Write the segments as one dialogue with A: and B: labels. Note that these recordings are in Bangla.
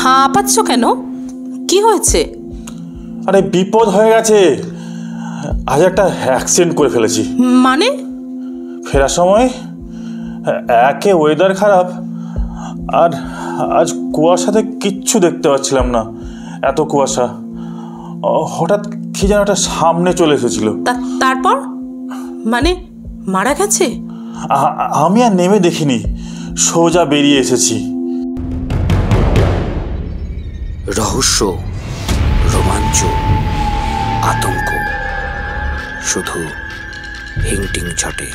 A: হাঁপাচ্ছ কেন? কি হয়েছে?
B: আরে বিপদ হয়ে গেছে। আজ একটা অ্যাক্সিডেন্ট করে ফেলেছি।
A: মানে?
B: ফেরার সময় একে ওয়েদার খারাপ, আর আজ কুয়াশাতে কিচ্ছু দেখতে পাচ্ছিলাম না, এত কুয়াশা। হঠাৎ কি যেন একটা সামনে চলে এসেছিল।
A: তারপর? মানে মারা গেছে?
B: আমি আর নেমে দেখিনি, সোজা বেরিয়ে এসেছি।
C: রহস্য, রোমাঞ্চ, আতঙ্ক, শুধু হিংটিং ছটে।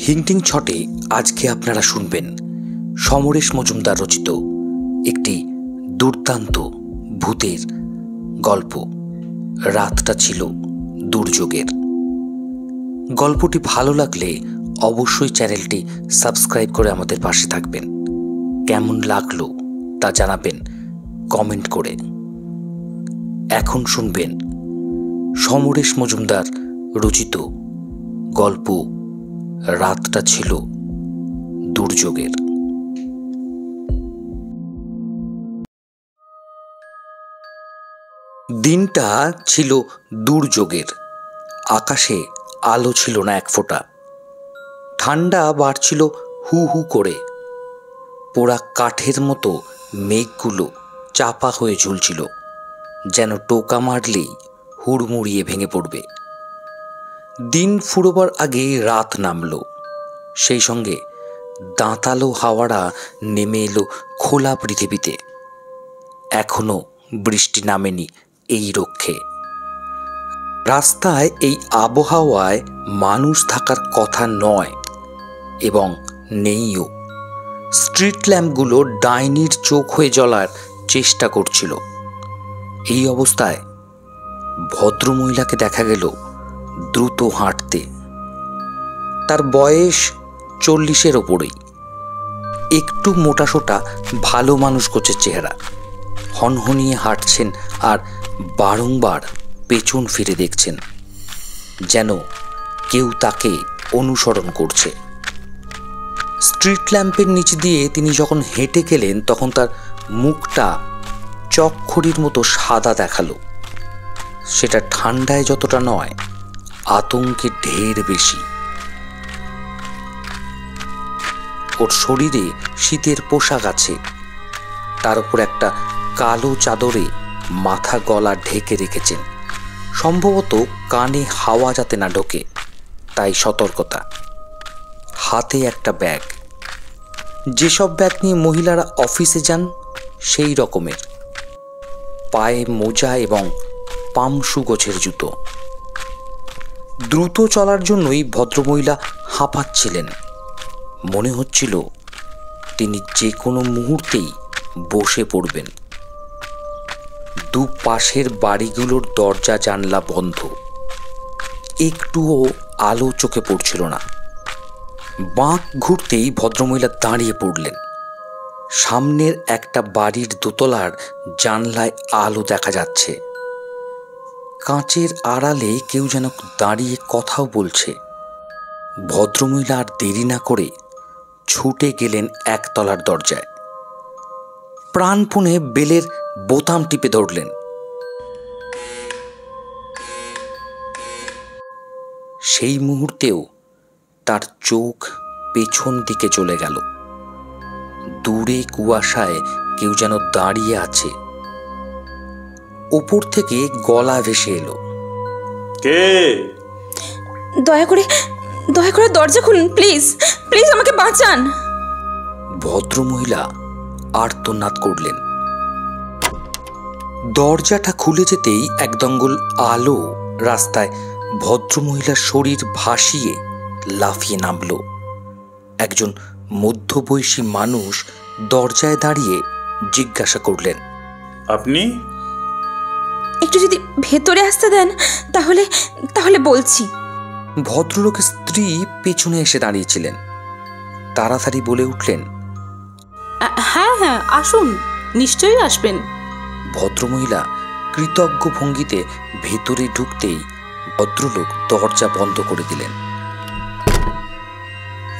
C: হিংটিং ছটে আজকে আপনারা শুনবেন সমরেশ মজুমদার রচিত একটি দুর্দান্ত ভূতের গল্প, রাতটা ছিল দুর্যোগের। গল্পটি ভালো লাগলে অবশ্যই চ্যানেলটি সাবস্ক্রাইব করে আমাদের পাশে থাকবেন। কেমন লাগলো তা জানাবেন কমেন্ট করে। এখন শুনবেন সমরেশ মজুমদার রচিত গল্প, রাতটা ছিল দুর্যোগের। দিনটা ছিল দুর্যোগের। আকাশে আলো ছিল না এক ফোঁটা। ঠান্ডা বাড়ছিল হু হু করে। পোড়া কাঠের মতো মেঘগুলো চাপা হয়ে ঝুলছিল, যেন টোকা মারলেই হুড়মুড়িয়ে ভেঙে পড়বে। দিন ফুরোবার আগে রাত নামল। সেই সঙ্গে দাঁতালো হাওয়াটা নেমে এলো খোলা পৃথিবীতে। এখনো বৃষ্টি নামেনি এই রক্ষে। রাস্তায় এই আবহাওয়ায় মানুষ থাকার কথা নয়, এবং নেইও। স্ট্রিট ল্যাম্পগুলো ডাইনির চোখ হয়ে জ্বলার চেষ্টা করছিল। এই অবস্থায় ভদ্রমহিলাকে দেখা গেল দ্রুত হাঁটতে। তার বয়স 40-এর ওপরেই। একটু মোটাসোটা, ভালো মানুষ গোছের চেহারা। হনহনিয়ে হাঁটছেন আর বারংবার পেছন ফিরে দেখছেন, যেন কেউ তাকে অনুসরণ করছে। স্ট্রিট ল্যাম্পের নিচ দিয়ে তিনি যখন হেঁটে গেলেন, তখন তার মুখটা চকখড়ির মতো সাদা দেখালো। সেটা ঠান্ডায় যতটা নয়, আতঙ্কে ঢের বেশি। ওর শরীরে শীতের পোশাক আছে, তার উপর একটা কালো চাদরে মাথা গলা ঢেকে রেখেছেন। সম্ভবত কানে হাওয়া যাতে না ঢোকে, তাই সতর্কতা। হাতে একটা ব্যাগ, যেসব ব্যাগ নিয়ে মহিলারা অফিসে যান সেই রকমের। পায়ে মোজা এবং পামশু গোছের জুতো। দ্রুত চলার জন্যই ভদ্রমহিলা হাঁপাচ্ছিলেন। মনে হচ্ছিল তিনি যে কোনো মুহূর্তেই বসে পড়বেন। দুপাশের বাড়িগুলোর দরজা জানলা বন্ধ। একটুও আলো চোখে পড়ছিল না। বাঁক ঘুরতেই ভদ্রমহিলা দাঁড়িয়ে পড়লেন। সামনের একটা বাড়ির দোতলার জানলায় আলো দেখা যাচ্ছে। কাঁচের আড়ালে কেউ যেন দাঁড়িয়ে কথাও বলছে। ভদ্রমহিলা আর দেরি না করে ছুটে গেলেন একতলার দরজায়। প্রাণপণে বেলের বোতাম টিপে ধরলেন। সেই মুহূর্তেও তার চোখ পেছন দিকে চলে গেল। দূরে কুয়াশায় কেউ যেন দাঁড়িয়ে আছে। ওপর থেকে গলা ভেসে এলো,
B: কে?
D: দয়া করে দরজা খুলুন, প্লিজ প্লিজ, আমাকে বাঁচান।
C: ভদ্রমহিলা আর্তনাদ করলেন। দরজাটা খুলে যেতেই এক দঙ্গল আলো রাস্তায় ভদ্রমহিলার শরীর ভাসিয়ে লাফিয়ে নামল। একজন মধ্যবয়সী মানুষ দরজায় দাঁড়িয়ে জিজ্ঞাসা করলেন,
B: আপনি?
D: একটু যদি ভেতরে আসতে দেন তাহলে তাহলে বলছি।
C: ভদ্রলোকের স্ত্রী পেছনে এসে দাঁড়িয়েছিলেন। তাড়াতাড়ি বলে উঠলেন,
A: হ্যাঁ হ্যাঁ, আসুন, নিশ্চয়ই আসবেন।
C: ভদ্রমহিলা কৃতজ্ঞ ভঙ্গিতে ভেতরে ঢুকতেই ভদ্রলোক দরজা বন্ধ করে দিলেন।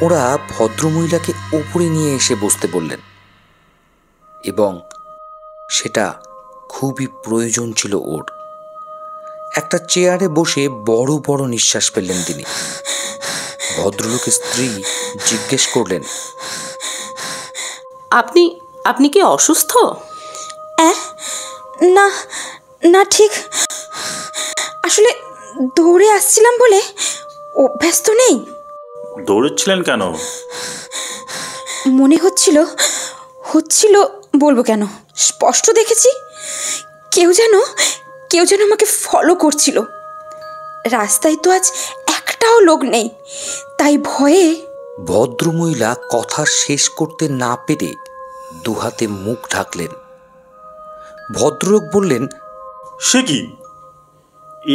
C: ওরা ভদ্রমহিলাকে ওপরে নিয়ে এসে বসতে বললেন এবং সেটা খুবই প্রয়োজন ছিল ওর। একটা চেয়ারে বসে বড় বড় নিঃশ্বাস ফেললেন তিনি। ভদ্রলোকের স্ত্রী জিজ্ঞেস করলেন,
A: আপনি আপনি কি অসুস্থ?
D: না না, ঠিক আসলে দৌড়ে আসছিলাম বলে অভ্যাস তো নেই।
B: দৌড়েছিলেন কেন?
D: মনে হচ্ছিল বলবো কেন, স্পষ্ট দেখেছি কেউ যেন আমাকে ফলো করছিল। রাস্তায় তো আজ একটাও লোক নেই, তাই ভয়ে।
C: ভদ্রমহিলা কথা শেষ করতে না পেরে দুহাতে মুখ ঢাকলেন। ভদ্রলোক বললেন,
B: সে কি,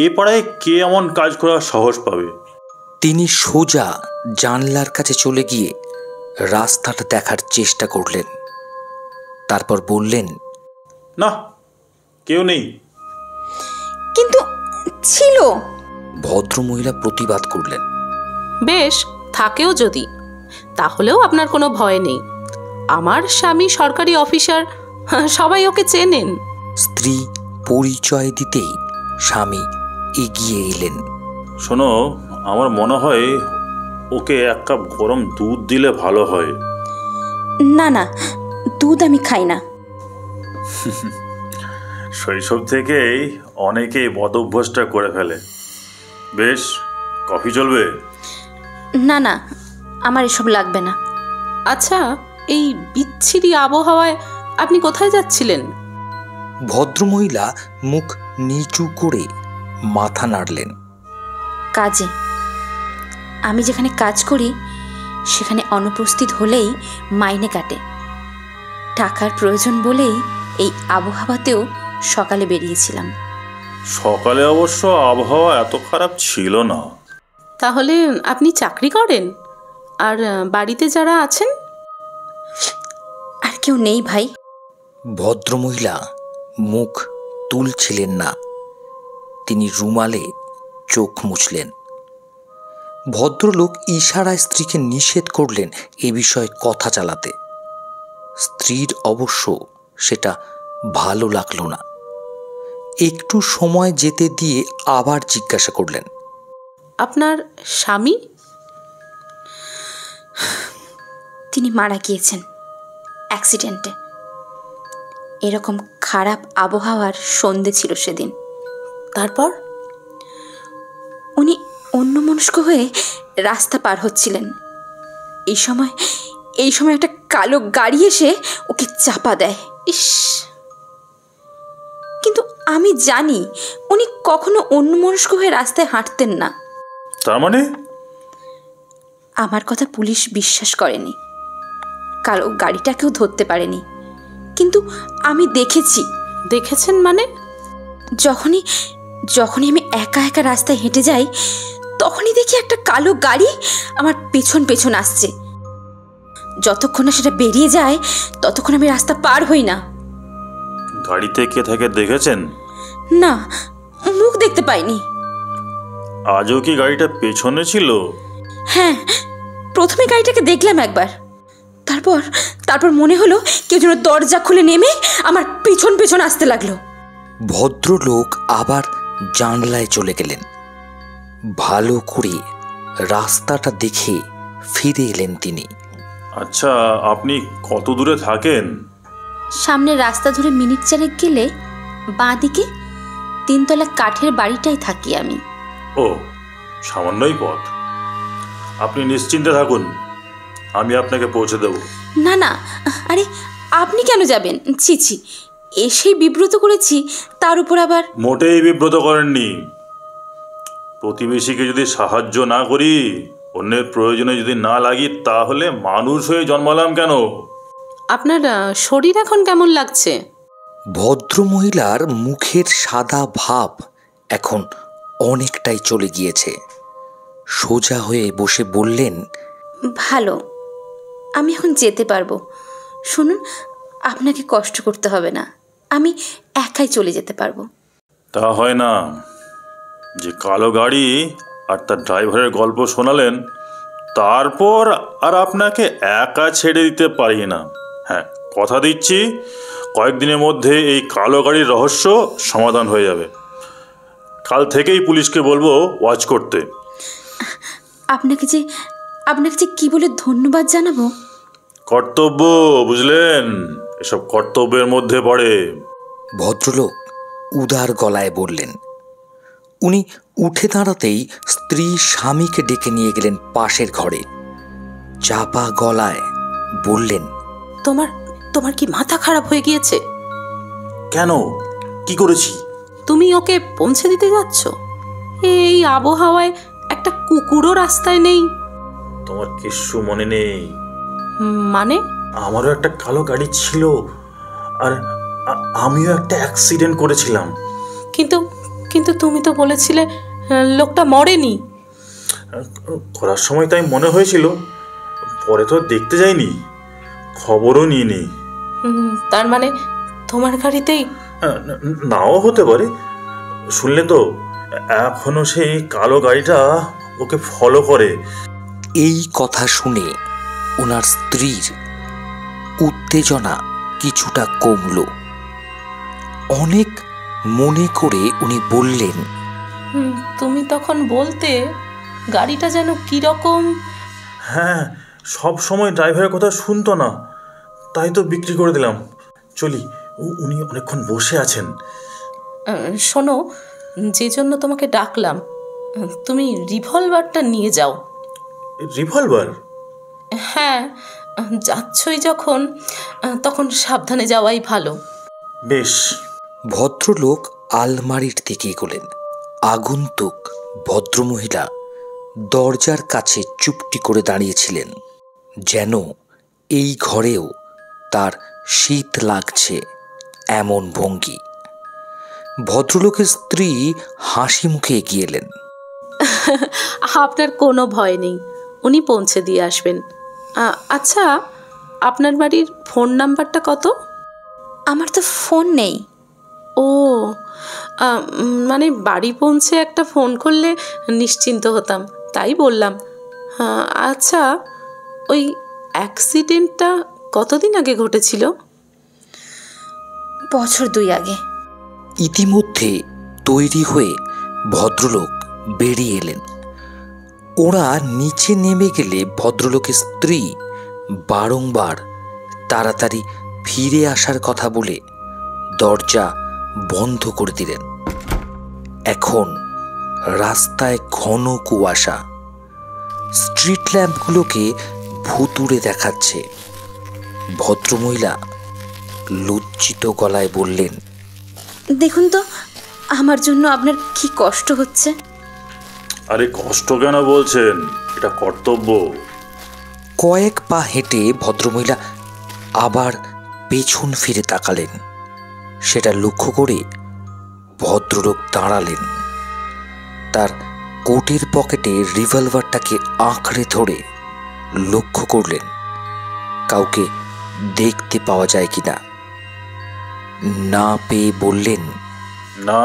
B: এ পাড়ায় কে এমন কাজ করার সাহস পাবে?
C: তিনি সোজা জানলার কাছে চলে গিয়ে রাস্তাটা দেখার চেষ্টা করলেন। তারপর বললেন,
B: না, কেউ নেই।
D: কিন্তু ছিল।
A: ভদ্রমহিলা প্রতিবাদ করলেন। বেশ, থাকেও যদি, তাহলেও আপনার কোনো ভয় নেই। আমার স্বামী সরকারি অফিসার, সবাই ওকে চেনেন।
C: স্ত্রী পরিচয় দিতেই স্বামী এগিয়ে এলেন।
B: শোনো, আমার মনে হয় ওকে এক কাপ গরম দুধ দিলে ভালো হয়।
D: না না, দুধ আমি খাই না।
B: শৈশব থেকেই অনেকেই বদ অভ্যাসটা করে ফেলে। বেশ, কফি চলবে?
D: না না, আমার এসব লাগবে না।
A: আচ্ছা, এই বিচ্ছিরি আবহাওয়ায় আপনি কোথায় যাচ্ছিলেন?
C: ভদ্রমহিলা মুখ নিচু করে মাথা নাড়লেন।
D: কাজে। আমি যেখানে কাজ করি সেখানে অনুপস্থিত হলেই মাইনে কাটে। টাকার প্রয়োজন বলেই এই আবহাওয়াতেও সকালে বেরিয়েছিলাম।
B: সকালে অবশ্য আবহাওয়া এত খারাপ ছিল না।
A: তাহলে আপনি চাকরি করেন? আর বাড়িতে যারা আছেন?
D: আর কেউ নেই ভাই।
C: ভদ্রমহিলা মুখ তুলছিলেন না, তিনি রুমালে চোখ মুছলেন। ভদ্রলোক ইশারায় স্ত্রীকে নিষেধ করলেন এ বিষয়ে কথা চালাতে। স্ত্রীর অবশ্য সেটা ভালো লাগলো না। একটু সময় যেতে দিয়ে আবার জিজ্ঞাসা করলেন,
A: আপনার স্বামী?
D: তিনি মারা গিয়েছেন অ্যাক্সিডেন্টে। এরকম খারাপ আবহাওয়ার সন্ধে ছিল সেদিন।
A: তারপর?
D: উনি অন্যমনস্ক হয়ে রাস্তা পার হচ্ছিলেন। এই সময় একটা কালো গাড়ি এসে ওকে চাপা দেয়।
A: ইস!
D: কিন্তু আমি জানি উনি কখনো অন্যমনস্ক হয়ে রাস্তায় হাঁটতেন না।
B: তার মানে?
D: আমার কথা পুলিশ বিশ্বাস করেনি, কালো গাড়িটাকেও ধরতে পারেনি, কিন্তু আমি দেখেছি।
A: দেখেছেন মানে?
D: যখনই আমি একা একা রাস্তায় হেঁটে যাই তখনই দেখি একটা কালো গাড়ি আমার পেছন আসছে। যতক্ষণ না সেটা বেরিয়ে যায় ততক্ষণ আমি রাস্তা পার হই না।
B: গাড়িতে কে থাকে দেখেছেন?
D: না, মুখ দেখতে পাইনি।
B: আজও কি গাড়িটা পেছনে ছিল?
D: হ্যাঁ, প্রথমে গাড়িটাকে দেখলাম একবার, তারপর মনে হলো কেউ যেন দরজা খুলে নেমে আমার পেছন আসতে লাগলো।
C: ভদ্রলোক আবার জানলায় চলে গেলেন। ভালো করে রাস্তাটা দেখে ফিরে এলেন তিনি।
B: আচ্ছা, আপনি কত দূরে থাকেন?
D: সামনের রাস্তা ধরে মিনিট চারেক গেলে বাঁ দিকে 3 তলা কাঠের বাড়িটাই থাকি আমি।
B: ও, সামান্যই পথ। আপনি নিশ্চিন্তে থাকুন, আমি আপনাকে পৌঁছে দেব।
D: না না, আরে আপনি কেন যাবেন? ছি, এসেই বিব্রত করেছি, তার উপর আবার।
B: মোটেই বিব্রত করেননি। প্রতিবেশীকে যদি সাহায্য না করি, অন্যের প্রয়োজনে যদি না লাগি, তাহলে মানুষ হয়ে জন্মালাম কেন?
A: আপনার শরীর এখন কেমন লাগছে?
C: ভদ্রমহিলার মুখের সাদা ভাব এখন অনেকটাই চলে গিয়েছে। সোজা হয়ে বসে বললেন,
D: ভালো, আমি এখন যেতে পারবো। শুনুন, আপনাকে কষ্ট করতে হবে না, আমি একাই চলে যেতে পারবো।
B: তা হয় না, যে কালো গাড়ি আর তার ড্রাইভারের গল্প শোনালেন, তারপর আর আপনাকে একা ছেড়ে দিতে পারি না। হ্যাঁ, কথা দিচ্ছি কয়েকদিনের মধ্যে এই কালো গাড়ির রহস্য সমাধান হয়ে যাবে। কাল থেকেই পুলিশকে বলবো ওয়াচ করতে।
D: আপনাকে যে কি বলে ধন্যবাদ জানাবো?
B: কর্তব্য, বুঝলেন, এসব কর্তব্যের মধ্যে পড়ে।
C: ভদ্রলোক উদার গলায় বললেন। উনি উঠে দাঁড়াতেই স্ত্রী স্বামীকে ডেকে নিয়ে গেলেন পাশের ঘরে। চাপা গলায় বললেন,
A: তোমার কি মাথা খারাপ হয়ে গিয়েছে?
B: কেন, কি করেছি?
A: তুমি ওকে পৌঁছে দিতে যাচ্ছ? এই আবহাওয়ায় একটা কুকুরও রাস্তায় নেই।
B: তোমার কিছু মনে নেই?
A: মানে?
B: আমারও একটা কালো গাড়ি ছিল, আর আমিও একটা অ্যাক্সিডেন্ট করেছিলাম।
A: কিন্তু তুমি তো বলেছিলে লোকটা মরেনি।
B: করার সময় তাই মনে হয়েছিল, পরে তো দেখতে যাইনি, খবরও নিইনি।
A: তার মানে তোমার গাড়িতেই?
B: নাও হতে পারে। শুনলে তো, এখনো সেই কালো গাড়িটা ওকে ফলো করে।
C: এই কথা শুনে ওনার স্ত্রীর উত্তেজনা কিছুটা কমল। অনেক মনে করে উনি বললেন,
A: তুমি তখন বলতে গাড়িটা যেন কিরকম।
B: হ্যাঁ, সব সময় ড্রাইভারের কথা শুনতো না, তাই তো বিক্রি করে দিলাম। চলি, উনি অনেকক্ষণ বসে আছেন।
A: শোনো, যে জন্য তোমাকে ডাকলাম, তুমি রিভলভারটা নিয়ে যাও।
B: রিভলভার?
A: হ্যাঁ, যাচ্ছই যখন, তখন সাবধানে যাওয়াই ভালো।
B: বেশ।
C: ভদ্রলোক আলমারির দিকে এগোলেন। আগন্তুক ভদ্রমহিলা দরজার কাছে চুপটি করে দাঁড়িয়েছিলেন, যেন এই ঘরেও তার শীত লাগছে এমন ভঙ্গি। ভদ্রলোকের স্ত্রী হাসি মুখে এগিয়ে এলেন।
A: আপনার কোনো ভয় নেই, উনি পৌঁছে দিয়ে আসবেন। আচ্ছা, আপনার বাড়ির ফোন নাম্বারটা কত?
D: আমার তো ফোন নেই।
A: ও, মানে বাড়ি পৌঁছে একটা ফোন করলে নিশ্চিন্ত হতাম, তাই বললাম। আচ্ছা, ওই অ্যাক্সিডেন্টটা কতদিন আগে ঘটেছিল?
D: বছর 2 আগে।
C: ইতিমধ্যে তৈরি হয়ে ভদ্রলোক বেরিয়ে এলেন। ওরা নিচে নেমে গেলে ভদ্রলোকের স্ত্রী বারংবার তাড়াতাড়ি ফিরে আসার কথা বলে দরজা বন্ধ করে দিলেন। এখন রাস্তায় ঘন কুয়াশা, স্ট্রিট ল্যাম্পগুলোকে ভুতুড়ে দেখাচ্ছে। ভদ্রমহিলা লজ্জিত গলায় বললেন,
D: দেখুন তো, আমার জন্য আপনার কি কষ্ট হচ্ছে।
B: আরে কষ্ট কেন বলছেন, এটা কর্তব্য।
C: কয়েক পা হেঁটে ভদ্রমহিলা আবার পেছন ফিরে তাকালেন। সেটা লক্ষ্য করে ভদ্রলোক দাঁড়ালেন। তার কোটের পকেটে রিভলভারটাকে আঁকড়ে ধরে লক্ষ্য করলেন কাউকে দেখতে পাওয়া যায় কিনা। না পেয়ে বললেন,
B: না,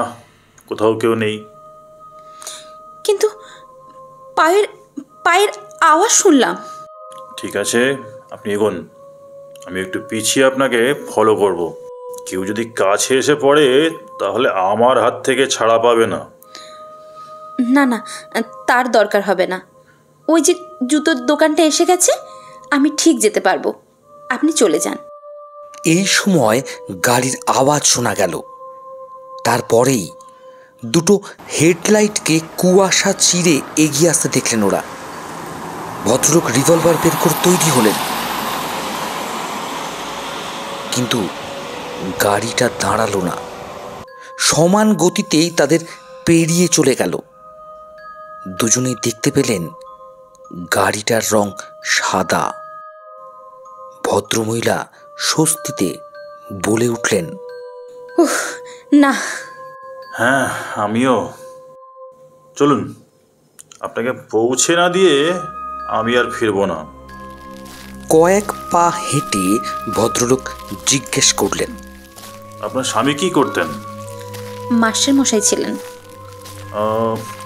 B: কোথাও কেউ নেই।
D: কিন্তু পায়ের আওয়াজ শুনলাম।
B: ঠিক আছে, আপনি এগোন, আমি একটু পিছিয়ে আপনাকে ফলো করব। কেউ যদি কাছে এসে পড়ে তাহলে আমার হাত থেকে ছাড়া পাবে না।
D: না না, তার দরকার হবে না। ওই যে জুতোর দোকানটা এসে গেছে, আমি ঠিক যেতে পারবো, আপনি চলে যান।
C: এই সময় গাড়ির আওয়াজ শোনা গেল। তারপরেই দুটো হেডলাইটকে কুয়াশা চিরে এগিয়ে আসতে দেখলেন ওরা। ভদ্রলোক রিভলভার বের করে তৈরি হলেন, কিন্তু গাড়িটা দাঁড়ালো না। সমান গতিতেই তাদের পেরিয়ে চলে গেল। দুজনেই দেখতে পেলেন গাড়িটার রং সাদা। ভদ্রমহিলা স্বস্তিতে বলে উঠলেন,
D: উহ, না।
B: হ্যাঁ, আমিও। চলুন, আপনাকে পৌঁছে না দিয়ে আমি আর ফিরবো না।
C: কয়েক পা হেঁটে ভদ্রলোক জিজ্ঞেস করলেন,
B: আপনার স্বামী কি করতেন?
D: মাস্টার মশাই ছিলেন।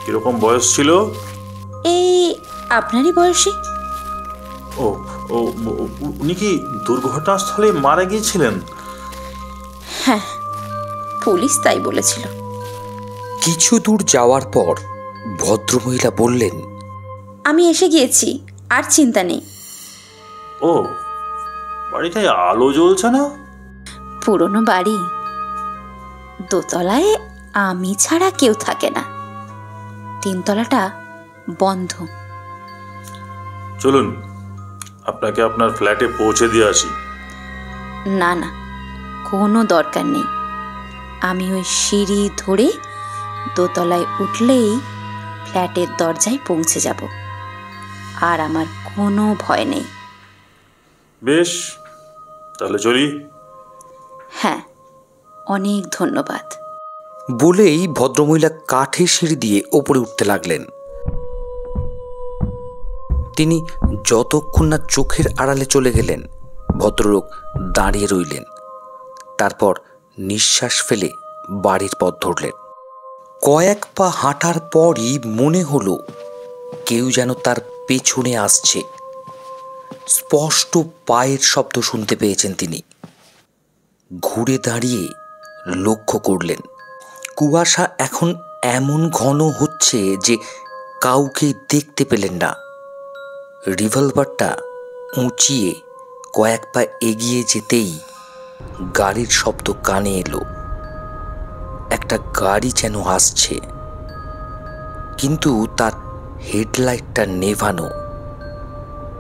B: কিরকম বয়স ছিল?
D: এই আপনারই বয়সী।
B: ও ও উনি কি দুর্ঘটনাস্থলে মারা গিয়েছিলেন?
D: হ্যাঁ, পুলিশ তাই বলেছিল।
C: কিছু দূর যাওয়ার পর ভদ্রমহিলা বললেন,
D: আমি এসে গিয়েছি, আর চিন্তা নেই।
B: ও, বাড়িটায় আলো জ্বলছে না?
D: পুরনো বাড়ি, দোতলায় আমি ছাড়া কেউ থাকে না, তিনতলাটা বন্ধ।
B: চলুন আপনাকে আপনার ফ্ল্যাটে পৌঁছে দিয়ে আসি।
D: না না, কোনো দরকার নেই। আমি ওই সিঁড়ি ধরে দোতলায় উঠলেই ফ্ল্যাটের দরজায় পৌঁছে যাব, আর আমার কোনো ভয় নেই।
B: বেশ, তাহলে চলি।
D: হ্যাঁ, অনেক ধন্যবাদ।
C: বলেই ভদ্রমহিলা কাঠের সিঁড়ি দিয়ে ওপরে উঠতে লাগলেন। তিনি যতক্ষণ না চোখের আড়ালে চলে গেলেন, ভদ্রলোক দাঁড়িয়ে রইলেন। তারপর নিঃশ্বাস ফেলে বাড়ির পথ ধরলেন। কয়েক পা হাঁটার পরই মনে হলো কেউ যেন তার পেছনে আসছে। স্পষ্ট পায়ের শব্দ শুনতে পেয়েছেন তিনি। ঘুরে দাঁড়িয়ে লক্ষ্য করলেন কুয়াশা এখন এমন ঘন হচ্ছে যে কাউকে দেখতে পেলেন না। রিভলভারটা উঁচিয়ে কয়েক পা এগিয়ে যেতেই গাড়ির শব্দ কানে এলো। একটা গাড়ি যেন আসছে, কিন্তু তার হেডলাইটটা নেভানো।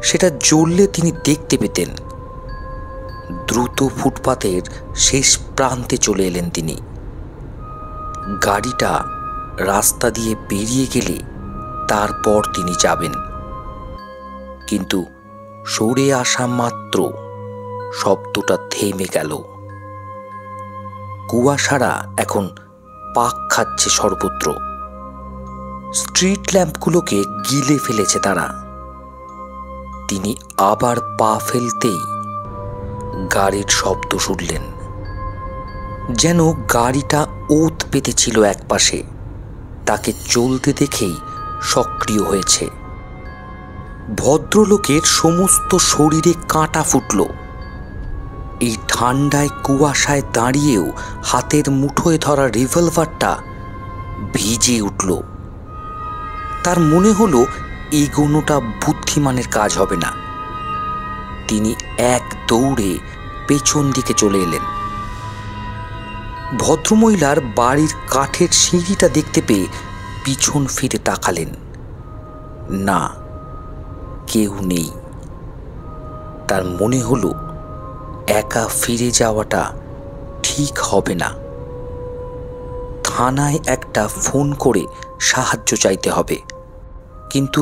C: সেটা জ্বললে তিনি দেখতে পেতেন। দ্রুত ফুটপাতের শেষ প্রান্তে চলে এলেন তিনি। গাড়িটা রাস্তা দিয়ে বেরিয়ে গেলে তারপর তিনি যাবেন। কিন্তু সরে আসা মাত্র শব্দটা থেমে গেল। কুয়াশারা এখন পাক খাচ্ছে সর্বত্র। স্ট্রিট ল্যাম্পগুলোকে গিলে ফেলেছে তারা। তিনি আবার পা ফেলতেই গাড়ির শব্দ শুনলেন, যেন গাড়িটা ওত পেতেছিল একপাশে। তাকে চলতে দেখেই সক্রিয় হয়েছে। ভদ্রলোকের সমস্ত শরীরে কাঁটা ফুটল। এই ঠান্ডায় কুয়াশায় দাঁড়িয়েও হাতের মুঠোয় ধরা রিভলভারটা ভিজে উঠল। তার মনে হলো এগোনোটা বুদ্ধিমানের কাজ হবে না। তিনি এক দৌড়ে পেছন দিকে চলে এলেন। ভদ্রমহিলার বাড়ির কাঠের সিঁড়িটা দেখতে পেয়ে পিছন ফিরে তাকালেন। না, কেউ নেই। তার মনে হলো একা ফিরে যাওয়াটা ঠিক হবে না। থানায় একটা ফোন করে সাহায্য চাইতে হবে। কিন্তু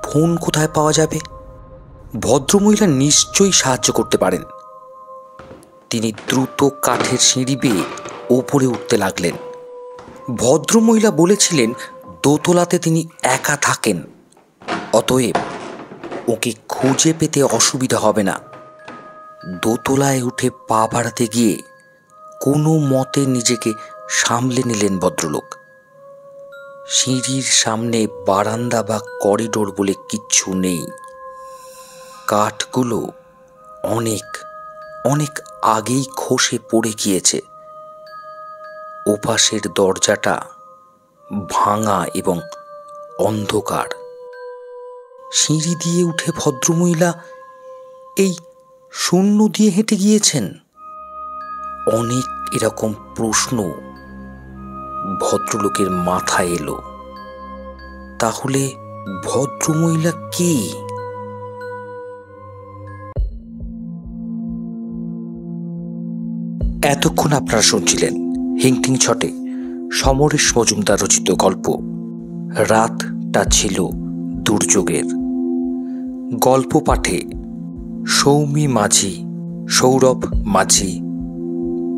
C: ফোন কোথায় পাওয়া যাবে? ভদ্রমহিলা নিশ্চয়ই সাহায্য করতে পারেন। তিনি দ্রুত কাঠের সিঁড়ি বেয়ে ওপরে উঠতে লাগলেন। ভদ্রমহিলা বলেছিলেন দোতলাতে তিনি একা থাকেন, অতএব ওকে খুঁজে পেতে অসুবিধা হবে না। দোতলায় উঠে পা বাড়াতে গিয়ে কোনো মতে নিজেকে সামলে নিলেন ভদ্রলোক। সিঁড়ির সামনে বারান্দা বা করিডোর বলে কিচ্ছু নেই। কাঠগুলো অনেক অনেক আগেই খসে পড়ে গিয়েছে। ওপাশের দরজাটা ভাঙা এবং অন্ধকার। সিঁড়ি দিয়ে উঠে ভদ্রমহিলা এই শূন্য দিয়ে হেঁটে গিয়েছেন। অনেক এরকম প্রশ্ন ভদ্রলোকের মাথায় এলো। তাহলে ভদ্রমহিলা কে? এতক্ষণ আপনারা শুনছিলেন হিংটিং ছটে সমরেশ মজুমদার রচিত গল্প রাতটা ছিল দুর্যোগের। গল্প পাঠে সৌমি মাঝি, সৌরভ মাঝি,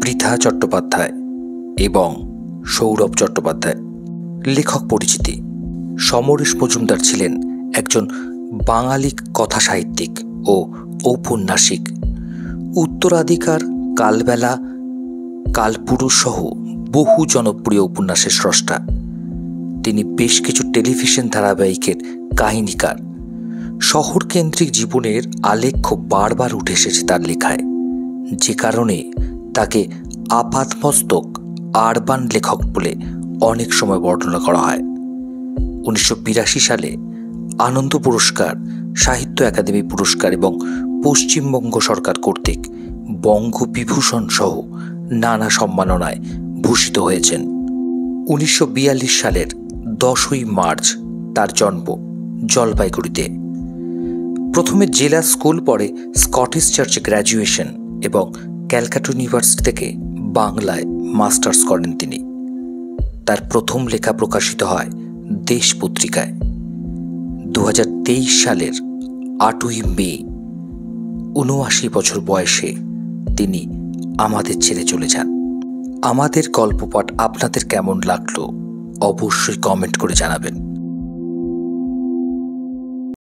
C: পৃথা চট্টোপাধ্যায় এবং সৌরভ চট্টোপাধ্যায়। লেখক পরিচিতি: সমরেশ মজুমদার ছিলেন একজন বাঙালি কথা সাহিত্যিক ও ঔপন্যাসিক। উত্তরাধিকার, কালবেলা, কালপুরুষ সহ বহু জনপ্রিয় উপন্যাসের স্রষ্টা। তিনি বেশ কিছু টেলিভিশন ধারাবাহিকের কাহিনীকার। শহর কেন্দ্রিক জীবনের আলেখ্য বারবার উঠে এসেছে তার লেখায়, যে কারণে তাকে আপাতমস্তক আরবান লেখক বলে অনেক সময় বর্ণনা করা হয়। 1982 সালে আনন্দ পুরস্কার, সাহিত্য একাডেমি পুরস্কার এবং পশ্চিমবঙ্গ সরকার কর্তৃক বঙ্গবিভূষণ সহ নানা সম্মাননায় ভূষিত হয়েছেন। 1942 সালের 10ই মার্চ তার জন্ম জলপাইগুড়িতে। প্রথমে জেলা স্কুল, পরে স্কটিশ চার্চে গ্র্যাজুয়েশন এবং ক্যালকাটা ইউনিভার্সিটি থেকে বাংলায় মাস্টার্স করেন তিনি। তার প্রথম লেখা প্রকাশিত হয় দেশ পত্রিকায়। 2023 সালের 8ই মে 79 বছর বয়সে তিনি আমাদের ছেড়ে চলে যান। আমাদের গল্প পাঠ আপনাদের কেমন লাগলো অবশ্যই কমেন্ট করে জানাবেন।